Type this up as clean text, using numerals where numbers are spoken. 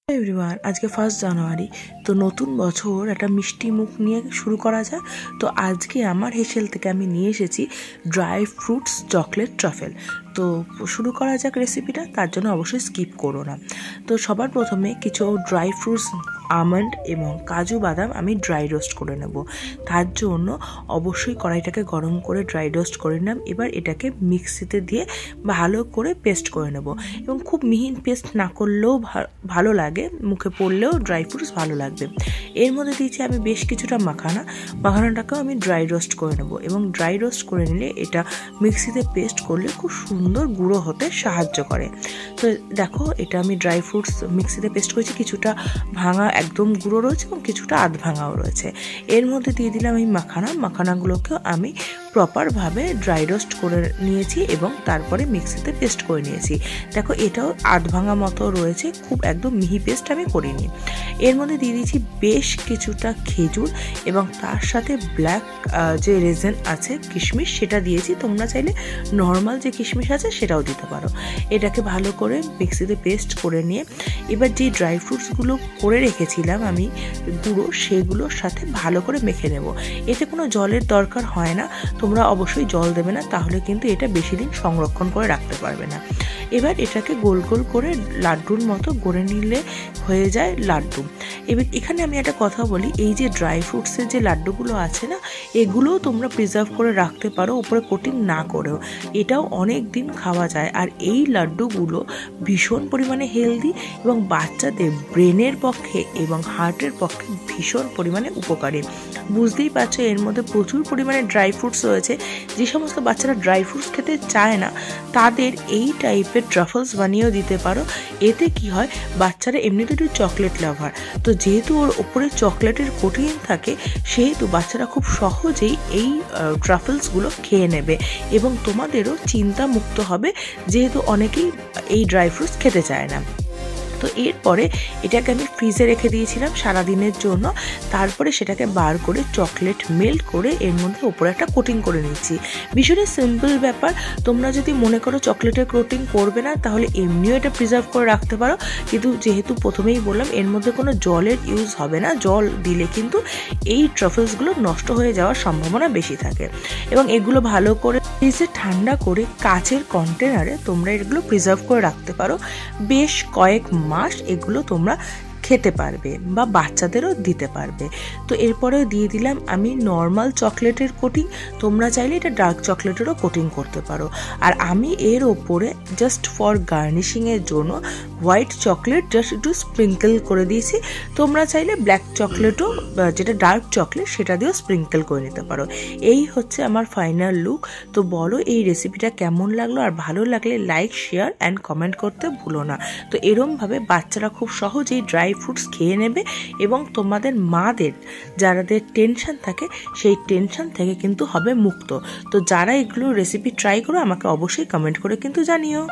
Everyone आज के 1 জানুয়ারি तो नतून बछर एक मिष्टि मुख निये शुरू करा जाए। तो आज के आमार हेसेल थेके आमी निये एसेछि ड्राई फ्रुट्स चकलेट ट्रफल। तो शुरू करा जाक रेसिपिटा, तार जोन्नो अवश्य स्किप करो ना। तो सबार प्रथमे किछु ड्राई फ्रुट्स आमंड एवं काजू बादाम आमी ड्राई रोस्ट करे नेब। तार जोन्नो अवश्य कड़ाईटाके गरम करे ड्राई रोस्ट करे निलाम। एबार एटाके मिक्सिते दिये भालो करे पेस्ट करे नेब एवं खूब मिहिन पेस्ट ना करलेও भालो लागे, मुखे पड़लेও ड्राई फ्रुट्स भालो लागबे। एर मध्य दिয়েছি আমি বেশ কিছুটা মাখানাটাকেও আমি ड्राई रोस्ट করে নেব এবং ड्राई रोस्ट করে নিলে এটা মিক্সিতে পেস্ট করলে খুব সুন্দর গুঁড়ো হতে সাহায্য করে। তো দেখো এটা আমি ड्राई फ्रुट्स মিক্সিতে পেস্ট করেছি, কিছুটা ভাঙা একদম গুঁড়ো রয়েছে এবং কিছুটা আধ ভাঙাও রয়েছে। এর মধ্যে দিয়ে দিলাম এই মাখানাগুলোকেও আমি প্রপার ভাবে ड्राई रोस्ट করে নিয়েছি এবং তারপরে মিক্সিতে পেস্ট করে নিয়েছি। দেখো এটাও আধ ভাঙা মতো রয়েছে, খুব একদম মিহি পেস্ট আমি করিনি। এর মধ্যে দিয়ে দিয়েছি বেশ কিছুটা খেজুর এবং তার সাথে ব্ল্যাক যে রেজেন আছে কিশমিশ সেটা দিয়েছি। তোমরা চাইলে নর্মাল যে কিশমিশ আছে সেটাও দিতে পারো। এটাকে ভালো করে মিক্সিতে পেস্ট করে নিয়ে এবার যে ড্রাই ফ্রুটসগুলো করে রেখেছিলাম আমি গুঁড়ো, সেগুলোর সাথে ভালো করে মেখে নেব। এতে কোনো জলের দরকার হয় না, তোমরা অবশ্যই জল দেবে না, তাহলে কিন্তু এটা বেশি দিন সংরক্ষণ করে রাখতে পারবে না। এবার এটাকে গোল গোল করে লাড্ডুর মতো গড়ে নিলে হয়ে যায় লাড্ডু। এবার এখানে আমি একটা কথা বলি, এই যে ড্রাই ফ্রুটসের যে লাড্ডুগুলো আছে না, এগুলোও তোমরা প্রিজার্ভ করে রাখতে পারো উপরে কোটিং না করেও, এটাও অনেক দিন খাওয়া যায়। আর এই লাড্ডুগুলো ভীষণ পরিমাণে হেলদি এবং বাচ্চাদের ব্রেনের পক্ষে এবং হার্টের পক্ষে ভীষণ পরিমাণে উপকারী। বুঝতেই পারছো এর মধ্যে প্রচুর পরিমাণে ড্রাই ফ্রুটস রয়েছে। যে সমস্ত বাচ্চারা ড্রাই ফ্রুটস খেতে চায় না তাদের এই টাইপের ট্রাফলস বানিয়েও দিতে পারো। এতে কি হয়, বাচ্চারা এমনিতে একটু চকলেট লাভার, তো যেহেতু ওর ওপরে চকলেটের কোটিং থাকে সেহেতু বাচ্চারা খুব সহজেই এই ট্রাফলসগুলো খেয়ে নেবে এবং তোমাদেরও চিন্তা মুক্ত হবে, যেহেতু অনেকেই এই ড্রাই ফ্রুটস খেতে চায় না। তো এরপরে এটাকে আমি ফ্রিজে রেখে দিয়েছিলাম সারাদিনের জন্য। তারপরে সেটাকে বার করে চকলেট মেল্ট করে এর মধ্যে ওপরে একটা কোটিং করে নিচ্ছি। ভীষণই সিম্পল ব্যাপার। তোমরা যদি মনে করো চকলেটের কোটিং করবে না তাহলে এমনিও এটা প্রিজার্ভ করে রাখতে পারো, কিন্তু যেহেতু প্রথমেই বললাম এর মধ্যে কোনো জলের ইউজ হবে না, জল দিলে কিন্তু এই ট্রাফলসগুলো নষ্ট হয়ে যাওয়ার সম্ভাবনা বেশি থাকে। এবং এগুলো ভালো করে ফ্রিজে ঠান্ডা করে কাচের কন্টেনারে তোমরা এগুলো প্রিজার্ভ করে রাখতে পারো। বেশ কয়েক মাস এগুলো তোমরা খেতে পারবে বা বাচ্চাদেরও দিতে পারবে। তো এরপরেও দিয়ে দিলাম আমি নর্মাল চকলেটের কোটিং, তোমরা চাইলে এটা ডার্ক চকলেটেরও কোটিং করতে পারো। আর আমি এর ওপরে জাস্ট ফর গার্নিশিংয়ের জন্য হোয়াইট চকলেট জাস্ট একটু স্প্রিঙ্কেল করে দিয়েছি। তোমরা চাইলে ব্ল্যাক চকলেটও, যেটা ডার্ক চকলেট, সেটা দিয়েও স্প্রিঙ্কেল করে নিতে পারো। এই হচ্ছে আমার ফাইনাল লুক। তো বলো এই রেসিপিটা কেমন লাগলো, আর ভালো লাগলে লাইক, শেয়ার অ্যান্ড কমেন্ট করতে ভুলো না। তো এরমভাবে বাচ্চারা খুব সহজেই ড্রাই ফ্রুটস খেয়ে নেবে এবং তোমাদের মাদের যাদের টেনশন থাকে সেই টেনশন থেকে কিন্তু হবে মুক্ত। তো যারা এগুলো রেসিপি ট্রাই করো আমাকে অবশ্যই কমেন্ট করে কিন্তু জানিও।